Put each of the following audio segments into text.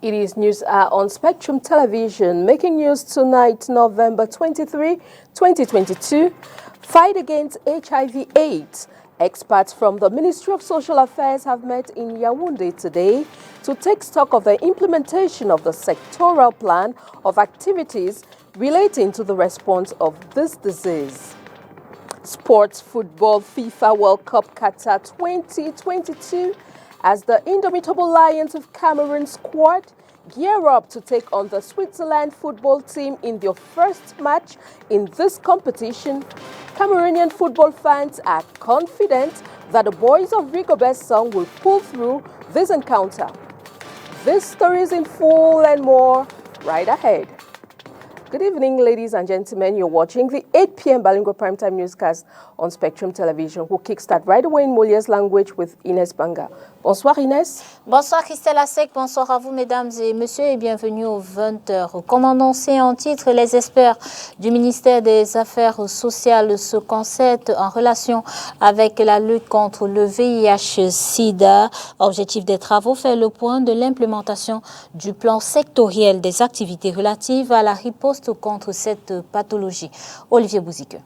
It is News Hour on Spectrum Television, making news tonight, November 23, 2022. Fight against HIV/AIDS. Experts from the Ministry of Social Affairs have met in Yaoundé today to take stock of the implementation of the sectoral plan of activities relating to the response of this disease. Sports football FIFA World Cup Qatar 2022 as the indomitable Lions of Cameroon squad gear up to take on the Switzerland football team in their first match in this competition. Cameroonian football fans are confident that the boys of Rigobert Song will pull through this encounter. This story is in full and more right ahead. Good evening, ladies and gentlemen. You're watching the 8 p.m. Balingo Primetime Newscast on Spectrum Television. We'll kickstart right away in Molière's language with Inès Banga. Bonsoir Inès. Bonsoir Christelle Asek, bonsoir à vous mesdames et messieurs et bienvenue aux 20h. Comme annoncé en titre, les experts du ministère des Affaires sociales se concertent en relation avec la lutte contre le VIH-Sida. Objectif des travaux, faire le point de l'implémentation du plan sectoriel des activités relatives à la riposte contre cette pathologie. Olivier Bouzike.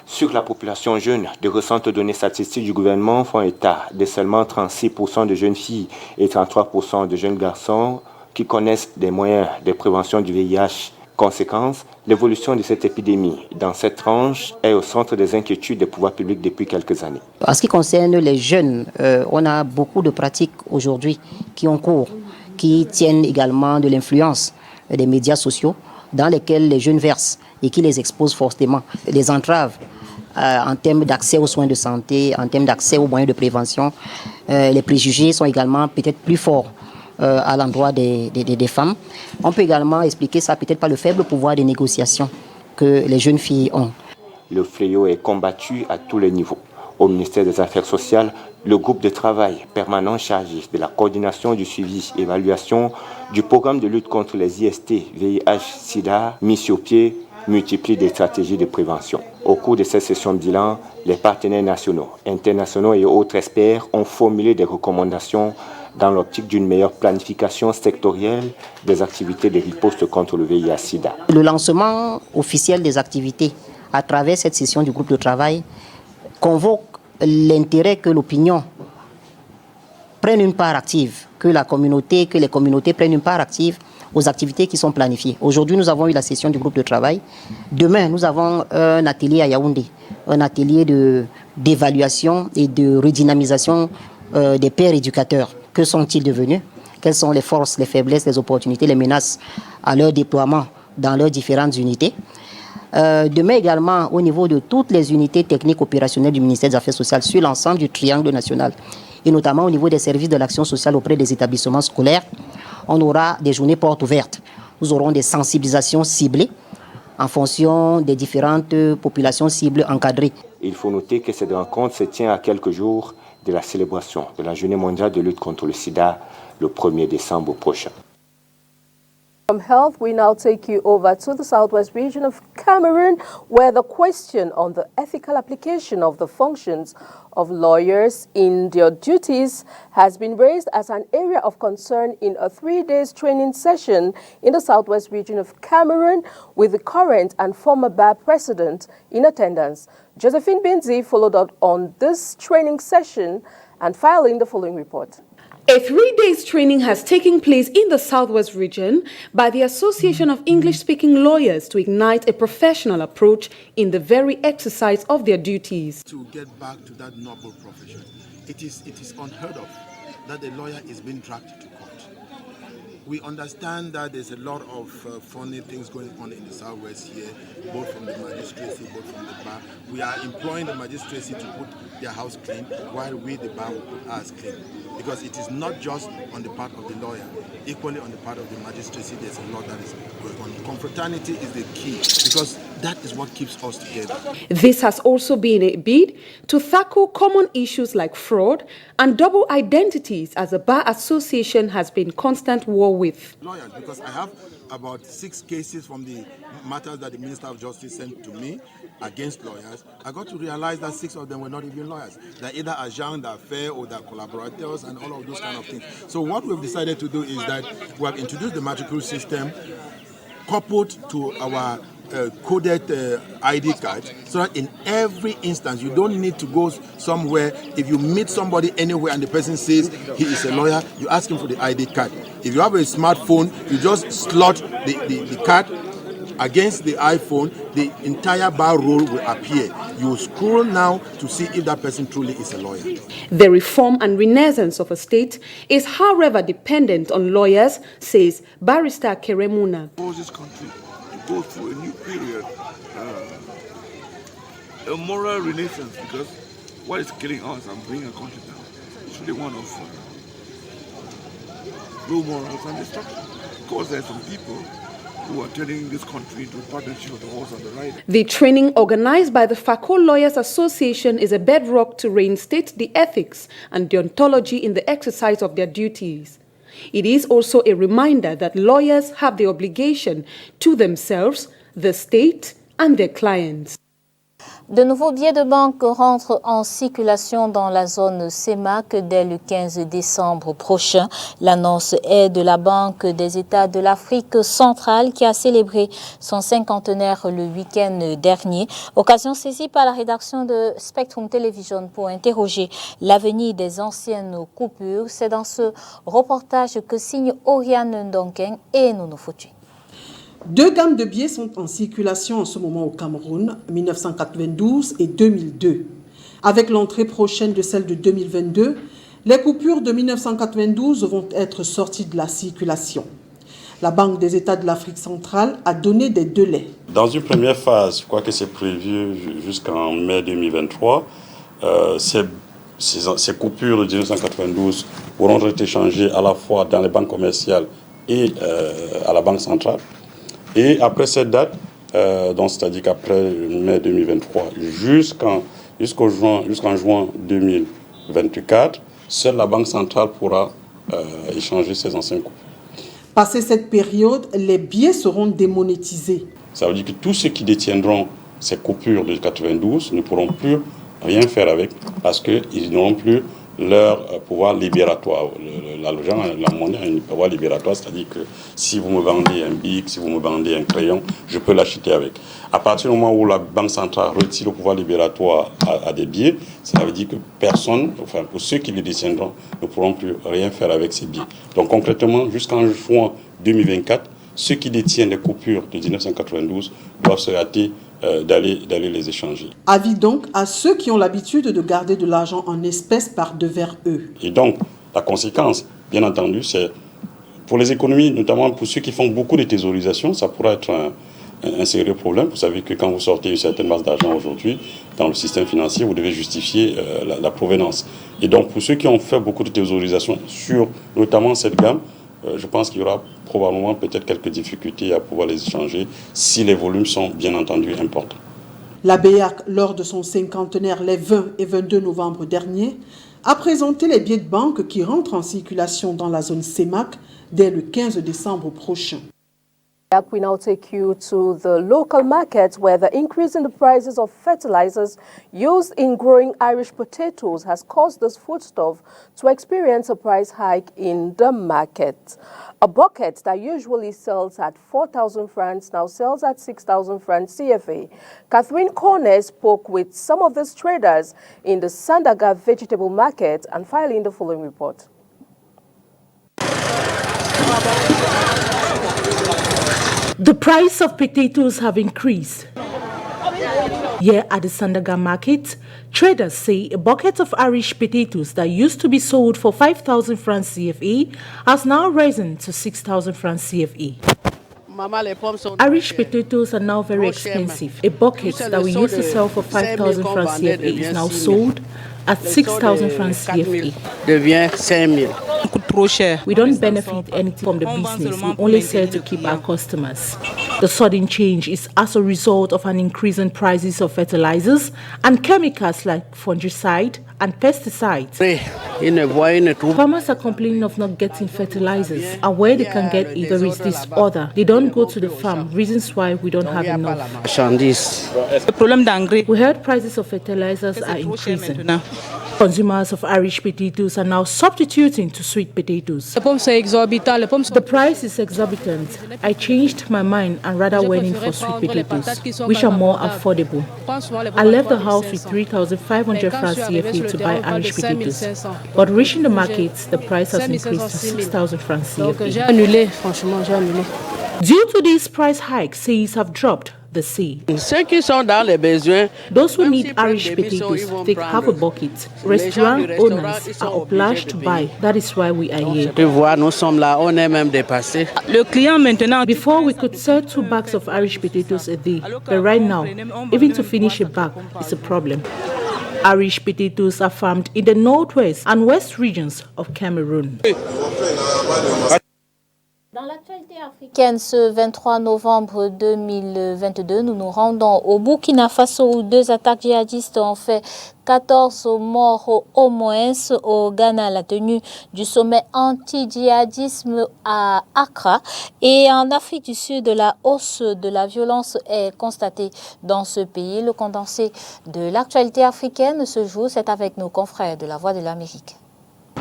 Sur la population jeune, de récentes données statistiques du gouvernement font état de seulement 36% de jeunes filles et 33% de jeunes garçons qui connaissent des moyens de prévention du VIH. Conséquence, l'évolution de cette épidémie dans cette tranche est au centre des inquiétudes des pouvoirs publics depuis quelques années. En ce qui concerne les jeunes, on a beaucoup de pratiques aujourd'hui qui ont cours, qui tiennent également de l'influence des médias sociaux dans lesquels les jeunes versent et qui les exposent fortement. Les entraves en termes d'accès aux soins de santé, en termes d'accès aux moyens de prévention, les préjugés sont également peut-être plus forts à l'endroit des femmes. On peut également expliquer ça peut-être par le faible pouvoir de négociation que les jeunes filles ont. Le fléau est combattu à tous les niveaux. Au ministère des Affaires sociales, le groupe de travail permanent chargé de la coordination du suivi et évaluation du programme de lutte contre les IST, VIH, SIDA, mis sur pied, multiplie des stratégies de prévention. Au cours de cette session de bilan, les partenaires nationaux, internationaux et autres experts ont formulé des recommandations dans l'optique d'une meilleure planification sectorielle des activités de riposte contre le VIH-Sida. Le lancement officiel des activités à travers cette session du groupe de travail convoque l'intérêt que l'opinion prenne une part active, que les communautés prennent une part active aux activités qui sont planifiées. Aujourd'hui, nous avons eu la session du groupe de travail. Demain, nous avons un atelier à Yaoundé, un atelier d'évaluation et de redynamisation des pères éducateurs. Que sont-ils devenus? Quelles sont les forces, les faiblesses, les opportunités, les menaces à leur déploiement dans leurs différentes unités? Demain également, au niveau de toutes les unités techniques opérationnelles du ministère des Affaires sociales sur l'ensemble du triangle national, et notamment au niveau des services de l'action sociale auprès des établissements scolaires, on aura des journées portes ouvertes. Nous aurons des sensibilisations ciblées en fonction des différentes populations cibles encadrées. Il faut noter que cette rencontre se tient à quelques jours de la célébration de la Journée mondiale de lutte contre le sida le 1er décembre prochain. From health, we now take you over to the southwest region of Cameroon, where the question on the ethical application of the functions of lawyers in their duties has been raised as an area of concern in a 3-day training session in the southwest region of Cameroon, with the current and former bar president in attendance. Josephine Benzi followed up on this training session and filing the following report. A 3-day training has taken place in the Southwest region by the Association of English-speaking lawyers to ignite a professional approach in the very exercise of their duties. To get back to that noble profession, it is unheard of that a lawyer is being dragged to court. We understand that there's a lot of funny things going on in the Southwest here, both from the magistracy, both from the bar. We are employing the magistracy to put their house clean, while we, the bar, will put ours clean. Because it is not just on the part of the lawyer, equally on the part of the magistracy, there's a lot that is going on. Confraternity is the key, because that is what keeps us together. This has also been a bid to tackle common issues like fraud and double identities, as the Bar Association has been in constant war with. Lawyers, because I have about 6 cases from the matters that the Minister of Justice sent to me against lawyers. I got to realize that 6 of them were not even lawyers. They're either agents, they're fair, or they're collaborators, and all of those kind of things. So what we've decided to do is that we have introduced the matricule system coupled to our coded ID card, so that in every instance you don't need to go somewhere. If you meet somebody anywhere and the person says he is a lawyer, you ask him for the ID card. If you have a smartphone, you just slot the card against the iPhone, the entire bar roll will appear. You scroll now to see if that person truly is a lawyer. The reform and renaissance of a state is, however, dependent on lawyers, says Barrister Keremuna. This country to go through a new period, a moral renaissance, because what is killing us and bringing a country down is really one of low morals and destruction. Of course, there are some people who are turning this country into a partnership of the horse and the rider. The training organized by the FACO Lawyers Association is a bedrock to reinstate the ethics and deontology in the exercise of their duties. It is also a reminder that lawyers have the obligation to themselves, the state, and their clients. De nouveaux billets de banque rentrent en circulation dans la zone CEMAC dès le 15 décembre prochain. L'annonce est de la Banque des États de l'Afrique centrale qui a célébré son cinquantenaire le week-end dernier. Occasion saisie par la rédaction de Spectrum Television pour interroger l'avenir des anciennes coupures. C'est dans ce reportage que signe Oriane Ndonken et Nono Foutu. 2 gammes de billets sont en circulation en ce moment au Cameroun, 1992 et 2002. Avec l'entrée prochaine de celle de 2022, les coupures de 1992 vont être sorties de la circulation. La Banque des États de l'Afrique centrale a donné des délais. Dans une première phase, je crois que c'est prévu jusqu'en mai 2023, ces coupures de 1992 pourront être échangées à la fois dans les banques commerciales et à la Banque centrale. Et après cette date, donc c'est-à-dire qu'après mai 2023 jusqu'en juin 2024, seule la Banque centrale pourra échanger ses anciens coupures. Passé cette période, les billets seront démonétisés. Ça veut dire que tous ceux qui détiendront ces coupures de 92 ne pourront plus rien faire avec parce qu'ils n'auront plus leur pouvoir libératoire. La monnaie a un pouvoir libératoire, c'est-à-dire que si vous me vendez un bic, si vous me vendez un crayon, je peux l'acheter avec. À partir du moment où la Banque centrale retire le pouvoir libératoire à des billets, ça veut dire que personne, enfin pour ceux qui les détiendront, ne pourront plus rien faire avec ces billets. Donc concrètement, jusqu'en juin 2024, ceux qui détiennent les coupures de 1992 doivent se hâter d'aller les échanger. Avis donc à ceux qui ont l'habitude de garder de l'argent en espèces par devers eux. Et donc, la conséquence, bien entendu, c'est pour les économies, notamment pour ceux qui font beaucoup de thésaurisation, ça pourrait être un sérieux problème. Vous savez que quand vous sortez une certaine masse d'argent aujourd'hui dans le système financier, vous devez justifier la provenance. Et donc, pour ceux qui ont fait beaucoup de thésaurisation sur notamment cette gamme, je pense qu'il y aura probablement peut-être quelques difficultés à pouvoir les échanger si les volumes sont bien entendu importants. La BEAC, lors de son cinquantenaire les 20 et 22 novembre dernier, a présenté les billets de banque qui rentrent en circulation dans la zone CEMAC dès le 15 décembre prochain. We now take you to the local market where the increase in the prices of fertilizers used in growing Irish potatoes has caused this foodstuff to experience a price hike in the market. A bucket that usually sells at 4,000 francs now sells at 6,000 francs CFA. Catherine Corner spoke with some of these traders in the Sandaga vegetable market and filing the following report. The price of potatoes have increased. Here at the Sandaga market, traders say a bucket of Irish potatoes that used to be sold for 5,000 francs CFA has now risen to 6,000 francs CFA. Irish potatoes are now very expensive. A bucket that we used to sell for 5,000 francs CFA is now sold at 6,000 francs CFA. We don't benefit anything from the business, we only sell to keep our customers. The sudden change is as a result of an increase in prices of fertilizers and chemicals like fungicide and pesticides. Farmers are complaining of not getting fertilizers, and where they can get it, there is this other. They don't go to the farm, reasons why we don't have enough. We heard prices of fertilizers are increasing. Consumers of Irish potatoes are now substituting to sweet potatoes. The price is exorbitant. I changed my mind and rather went in for sweet potatoes, which are more affordable. I left the house with 3,500 francs CFA to buy Irish potatoes, but reaching the markets, the price has increased to 6,000 francs CFA. Due to these price hikes, sales have dropped. The sea. Those who need Irish potatoes take half a bucket. Restaurant owners are obliged to buy. That is why we are here. Before we could sell 2 bags of Irish potatoes a day, but right now, even to finish a bag is a problem. Irish potatoes are farmed in the northwest and west regions of Cameroon. Dans l'actualité africaine, ce 23 novembre 2022, nous nous rendons au Burkina Faso où 2 attaques djihadistes ont fait 14 morts au moins. Au Ghana, la tenue du sommet anti-djihadisme à Accra. Et en Afrique du Sud, la hausse de la violence est constatée dans ce pays. Le condensé de l'actualité africaine ce jour, c'est avec nos confrères de la Voix de l'Amérique.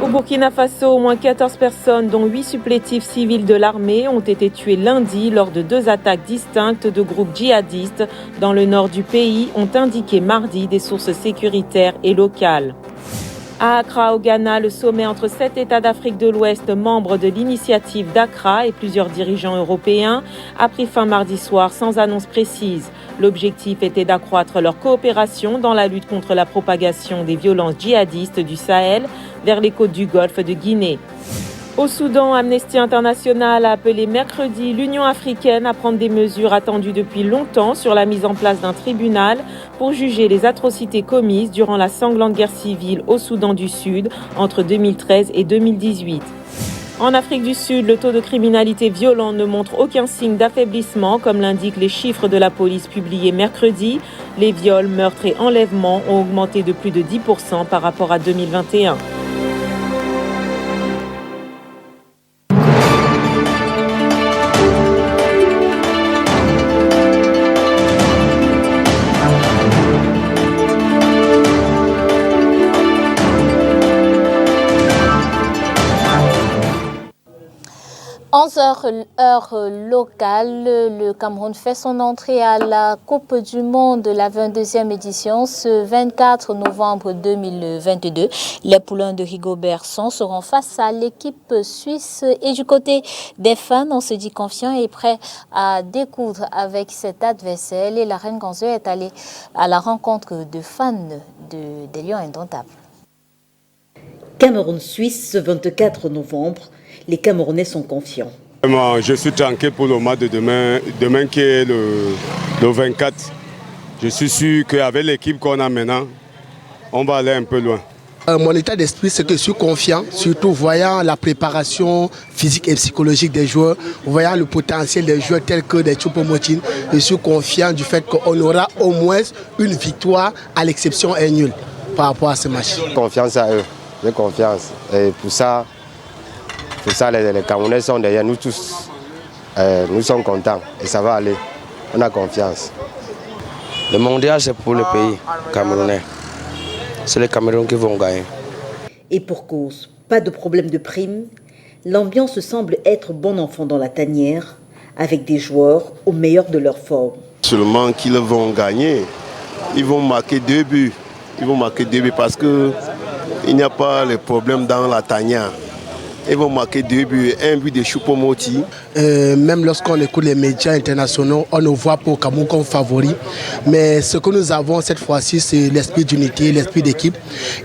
Au Burkina Faso, au moins 14 personnes, dont 8 supplétifs civils de l'armée, ont été tués lundi lors de 2 attaques distinctes de groupes djihadistes dans le nord du pays, ont indiqué mardi des sources sécuritaires et locales. À Accra, au Ghana, le sommet entre 7 États d'Afrique de l'Ouest, membres de l'initiative d'Accra et plusieurs dirigeants européens, a pris fin mardi soir sans annonce précise. L'objectif était d'accroître leur coopération dans la lutte contre la propagation des violences djihadistes du Sahel vers les côtes du Golfe de Guinée. Au Soudan, Amnesty International a appelé mercredi l'Union africaine à prendre des mesures attendues depuis longtemps sur la mise en place d'un tribunal pour juger les atrocités commises durant la sanglante guerre civile au Soudan du Sud entre 2013 et 2018. En Afrique du Sud, le taux de criminalité violente ne montre aucun signe d'affaiblissement, comme l'indiquent les chiffres de la police publiés mercredi. Les viols, meurtres et enlèvements ont augmenté de plus de 10% par rapport à 2021. Heure locale, le Cameroun fait son entrée à la Coupe du Monde, la 22e édition, ce 24 novembre 2022. Les poulains de Rigobertson seront face à l'équipe suisse. Et du côté des fans, on se dit confiant et prêt à découdre avec cet adversaire. Et la Reine Ganzeux est allée à la rencontre de fans des Lions Indomptables. Cameroun-Suisse, ce 24 novembre. Les Camerounais sont confiants. Je suis tranquille pour le match de demain qui est le 24. Je suis sûr qu'avec l'équipe qu'on a maintenant, on va aller un peu loin. Mon état d'esprit, c'est que je suis confiant, surtout voyant la préparation physique et psychologique des joueurs, voyant le potentiel des joueurs tels que des Choupo-Moting. Je suis confiant du fait qu'on aura au moins une victoire, à l'exception d'un nul par rapport à ce match. Confiance à eux, j'ai confiance. Et pour ça, les Camerounais sont derrière nous tous. Nous sommes contents et ça va aller. On a confiance. Le mondial, c'est pour le pays camerounais. C'est les Camerounais qui vont gagner. Et pour cause, pas de problème de prime. L'ambiance semble être bon enfant dans la tanière, avec des joueurs au meilleur de leur forme. Seulement qu'ils vont gagner. Ils vont marquer 2 buts. Ils vont marquer 2 buts parce qu'il n'y a pas de problème dans la tanière. Ils vont marquer 2 buts, 1 but de Choupo-Moting. Même lorsqu'on écoute les médias internationaux, on ne voit pas au Cameroun comme favori. Mais ce que nous avons cette fois-ci, c'est l'esprit d'unité, l'esprit d'équipe.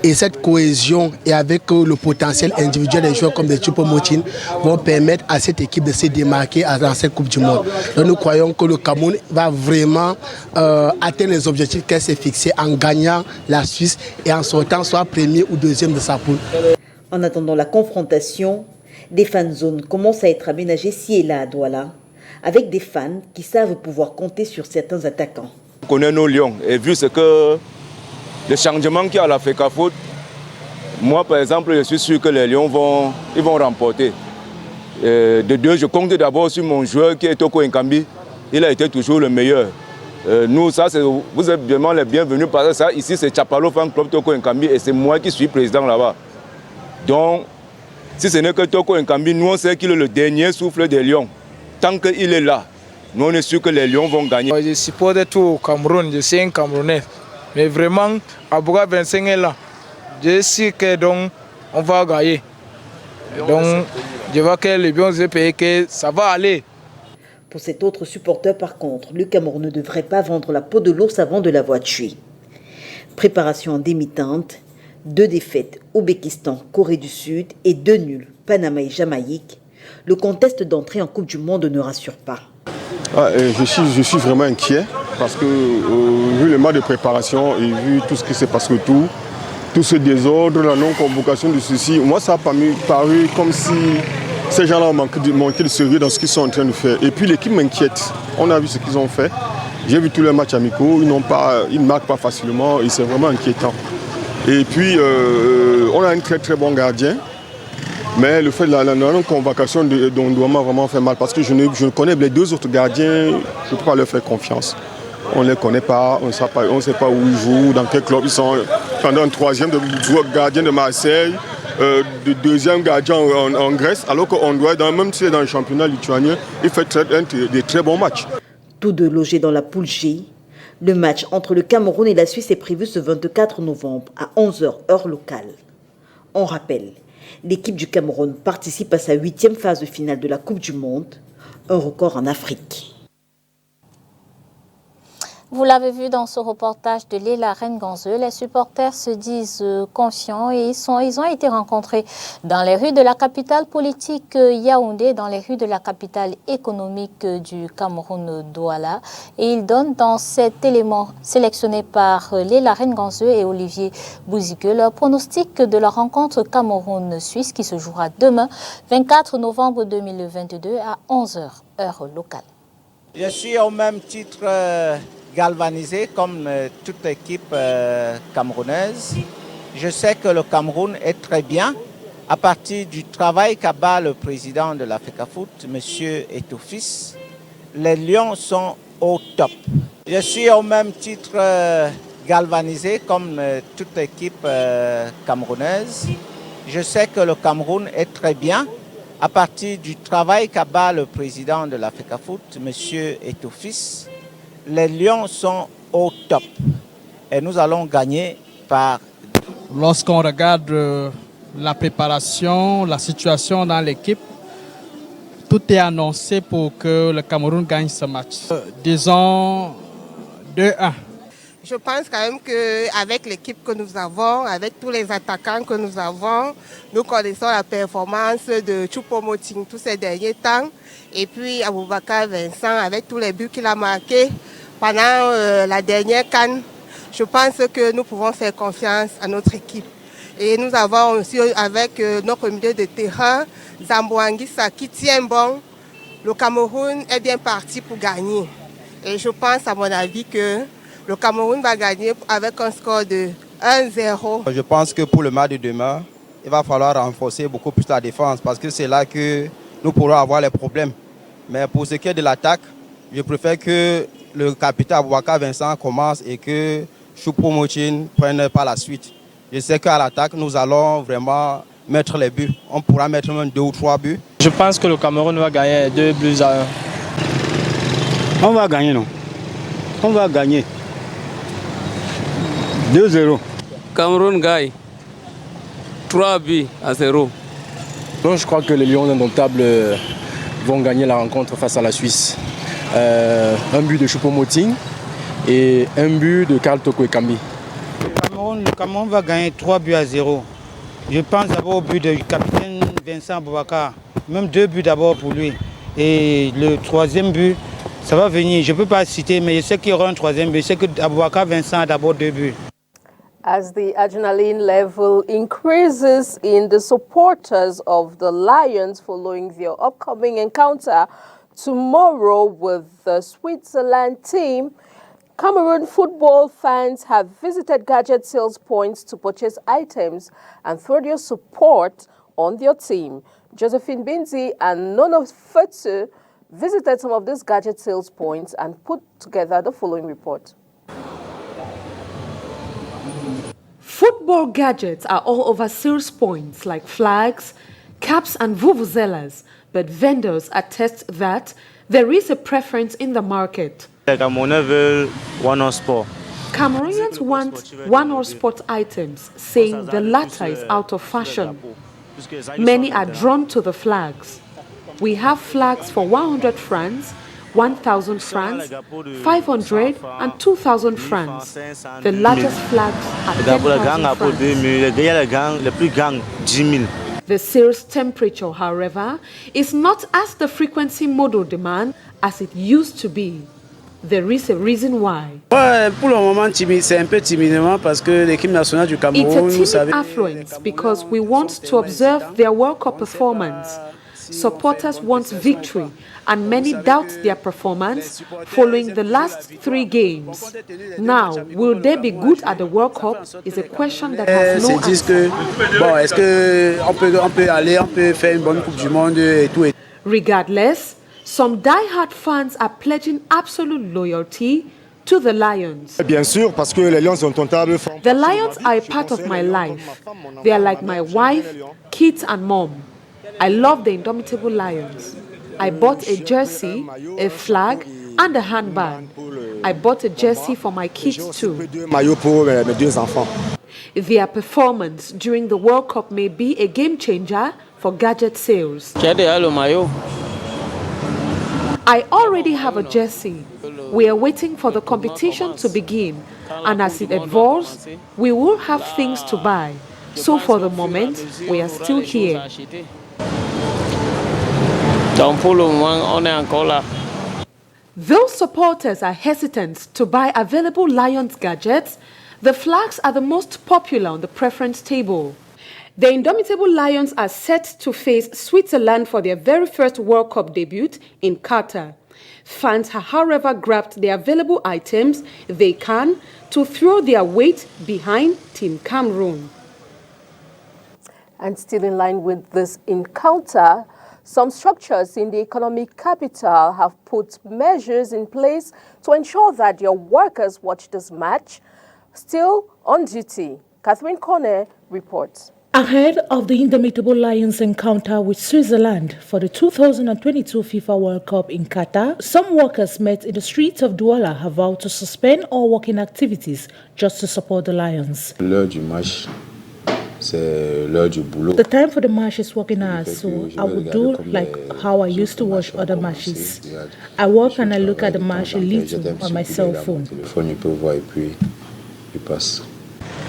Et cette cohésion et avec le potentiel individuel des joueurs comme des Choupo-Moting vont permettre à cette équipe de se démarquer dans cette Coupe du Monde. Donc nous croyons que le Cameroun va vraiment atteindre les objectifs qu'elle s'est fixés en gagnant la Suisse et en sortant soit premier ou deuxième de sa poule. En attendant la confrontation, des fan zones commencent à être aménagées ci et là à Douala, avec des fans qui savent pouvoir compter sur certains attaquants. On connaît nos Lions et vu ce que le changement qu'il y a à la FECAFOOT, moi par exemple je suis sûr que les Lions vont remporter. De deux, je compte d'abord sur mon joueur qui est Toko Nkambi. Il a été toujours le meilleur. Nous, vous êtes vraiment les bienvenus parce que ça, ici c'est Chapalo Fan Club Toko Nkambi et c'est moi qui suis président là-bas. Donc, si ce n'est que Toko Nkambi, nous on sait qu'il est le dernier souffle des Lions. Tant qu'il est là, nous on est sûr que les Lions vont gagner. Je supporte tout au Cameroun, je suis un Camerounais. Mais vraiment, Abouga 25 est là. Je sais que donc on va gagner. Donc, je vois que les Lions ont payé que ça va aller. Pour cet autre supporter, par contre, le Cameroun ne devrait pas vendre la peau de l'ours avant de l'avoir tué. Préparation en demi-teinte, 2 défaites, Ouzbékistan, Corée du Sud et 2 nuls, Panama et Jamaïque. Le contest d'entrée en Coupe du Monde ne rassure pas. Je suis vraiment inquiet parce que vu le match de préparation et vu tout ce qui s'est passé autour, tout ce désordre, la non-convocation de ceci, moi ça a paru comme si ces gens-là ont manqué de sérieux dans ce qu'ils sont en train de faire. Et puis l'équipe m'inquiète. On a vu ce qu'ils ont fait. J'ai vu tous les matchs amicaux, ils ne marquent pas facilement et c'est vraiment inquiétant. Et puis on a un très très bon gardien. Mais le fait de la non-convocation d'Ondouama vraiment fait mal parce que je connais les 2 autres gardiens, je ne peux pas leur faire confiance. On ne les connaît pas, on ne sait pas où ils jouent, dans quel club ils sont. Pendant un 3e gardien de Marseille, de 2e gardien en Grèce, alors qu'on doit, même si c'est dans le championnat lituanien, il fait des très bons matchs. Tous 2 logés dans la poule G, le match entre le Cameroun et la Suisse est prévu ce 24 novembre à 11h heure locale. On rappelle, l'équipe du Cameroun participe à sa 8e phase de finale de la Coupe du Monde, un record en Afrique. Vous l'avez vu dans ce reportage de Léla Renganzeu, les supporters se disent confiants et ils ont été rencontrés dans les rues de la capitale politique Yaoundé, dans les rues de la capitale économique du Cameroun, Douala. Et ils donnent dans cet élément sélectionné par Léla Renganzeu et Olivier Bouzigue leur pronostic de la rencontre Cameroun-Suisse qui se jouera demain, 24 novembre 2022 à 11h, heure locale. Je suis au même titre galvanisé comme toute équipe camerounaise. Je sais que le Cameroun est très bien à partir du travail qu'abat le président de la FECAFOOT, M. Etoufis. Les Lions sont au top. Je suis au même titre galvanisé comme toute équipe camerounaise. Je sais que le Cameroun est très bien à partir du travail qu'abat le président de la FECAFOOT, M. Etoufis. Les Lions sont au top et nous allons gagner par... Lorsqu'on regarde la préparation, la situation dans l'équipe, tout est annoncé pour que le Cameroun gagne ce match. Disons 2-1. Je pense quand même qu'avec l'équipe que nous avons, avec tous les attaquants que nous avons, nous connaissons la performance de Choupo-Moting tous ces derniers temps. Et puis Aboubakar Vincent, avec tous les buts qu'il a marqués pendant la dernière CAN, je pense que nous pouvons faire confiance à notre équipe. Et nous avons aussi avec notre milieu de terrain, Zambouanguissa, qui tient bon. Le Cameroun est bien parti pour gagner. Et je pense, à mon avis, que le Cameroun va gagner avec un score de 1-0. Je pense que pour le match de demain, il va falloir renforcer beaucoup plus la défense parce que c'est là que nous pourrons avoir les problèmes. Mais pour ce qui est de l'attaque, je préfère que le capitaine Aboubakar Vincent commence et que Choupo-Moting prenne par la suite. Je sais qu'à l'attaque, nous allons vraiment mettre les buts. On pourra mettre même 2 ou 3 buts. Je pense que le Cameroun va gagner 2-1. On va gagner, non? On va gagner 2-0. Cameroun gagne 3-0. Donc je crois que les Lions indomptables vont gagner la rencontre face à la Suisse. Un but de Choupo-Moting et un but de Karl Toko Ekambi. Le Cameroun va gagner 3-0. Je pense d'abord au but du capitaine Vincent Aboubakar. Même 2 buts d'abord pour lui. Et le 3e but, ça va venir. Je ne peux pas citer, mais je sais qu'il y aura un 3e but. Je sais que Aboubakar Vincent a d'abord 2 buts. As the adrenaline level increases in the supporters of the Lions following their upcoming encounter tomorrow with the Switzerland team. Cameroon football fans have visited gadget sales points to purchase items and throw their support on their team. Josephine Binzi and Nono Futsu visited some of these gadget sales points and put together the following report. Football gadgets are all over sales points like flags, caps and vuvuzelas, but vendors attest that there is a preference in the market. Cameroonians want one-horse sport items, saying the latter is out of fashion. Many are drawn to the flags. We have flags for 100 francs, 1,000 francs, 500 and 2,000 francs. The largest flags are 10,000 francs. The sales temperature, however, is not as the frequency model demand as it used to be. There is a reason why. It's a timid affluence because we want to observe their World Cup performance. Supporters want victory, and many doubt their performance following the last 3 games. Now, will they be good at the World Cup is a question that has no answer. Regardless, some die-hard fans are pledging absolute loyalty to the Lions. The Lions are a part of my life. They are like my wife, kids and mom. I love the indomitable Lions. I bought a jersey, a flag and a handbag. I bought a jersey for my kids too. Their performance during the World Cup may be a game changer for gadget sales. I already have a jersey. We are waiting for the competition to begin, and as it evolves, we will have things to buy. So for the moment, we are still here. Though supporters are hesitant to buy available Lions gadgets, the flags are the most popular on the preference table. The indomitable Lions are set to face Switzerland for their very first World Cup debut in Qatar. Fans have, however, grabbed the available items they can to throw their weight behind Team Cameroon. And still in line with this encounter, some structures in the economic capital have put measures in place to ensure that their workers watch this match still on duty. Catherine Corner reports. Ahead of the indomitable Lions encounter with Switzerland for the 2022 FIFA World Cup in Qatar, some workers met in the streets of Douala have vowed to suspend all working activities just to support the Lions. The time for the match is working hours, so I would do like how I used to watch other matches. I work and I look at the match a little on my cell phone.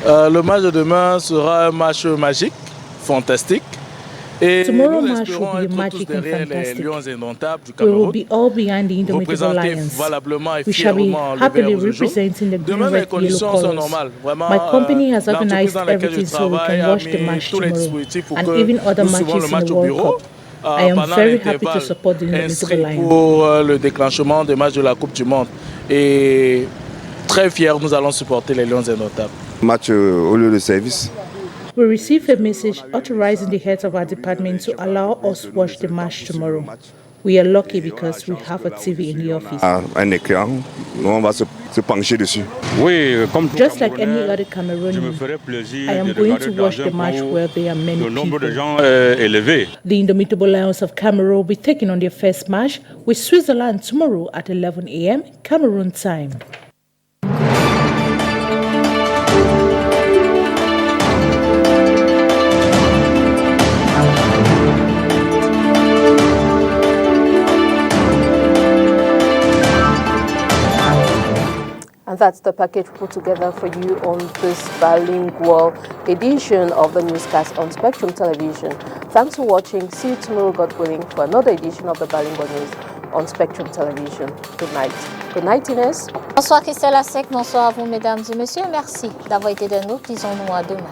Le match de demain sera un match magique, fantastique. Tomorrow match will be magic and fantastic. We will be all behind the indomitable Lions. We shall be happily representing the green, red, yellow colors. My company has organized everything so we can watch the match tomorrow and even other matches in the World Cup. I am very happy to support the indomitable Lions. Pour le déclenchement des matchs de la Coupe du Monde et très fiers, nous allons supporter les Lions indomptables. Match au lieu de service. We received a message authorizing the heads of our department to allow us to watch the match tomorrow. We are lucky because we have a TV in the office. Un écran, nous on va se pencher dessus. Just like any other Cameroonian, I am going to watch the match where there are many people. The indomitable Lions of Cameroon will be taking on their first match with Switzerland tomorrow at 11 a.m. Cameroon time. And that's the package put together for you on this bilingual edition of the newscast on Spectrum Television. Thanks for watching. See you tomorrow, God willing, for another edition of the bilingual news on Spectrum Television. Good night. Good night, Inès. Bonsoir Christelle Asek, bonsoir à vous mesdames et messieurs. Merci d'avoir été des nôtres. Disons-nous à demain.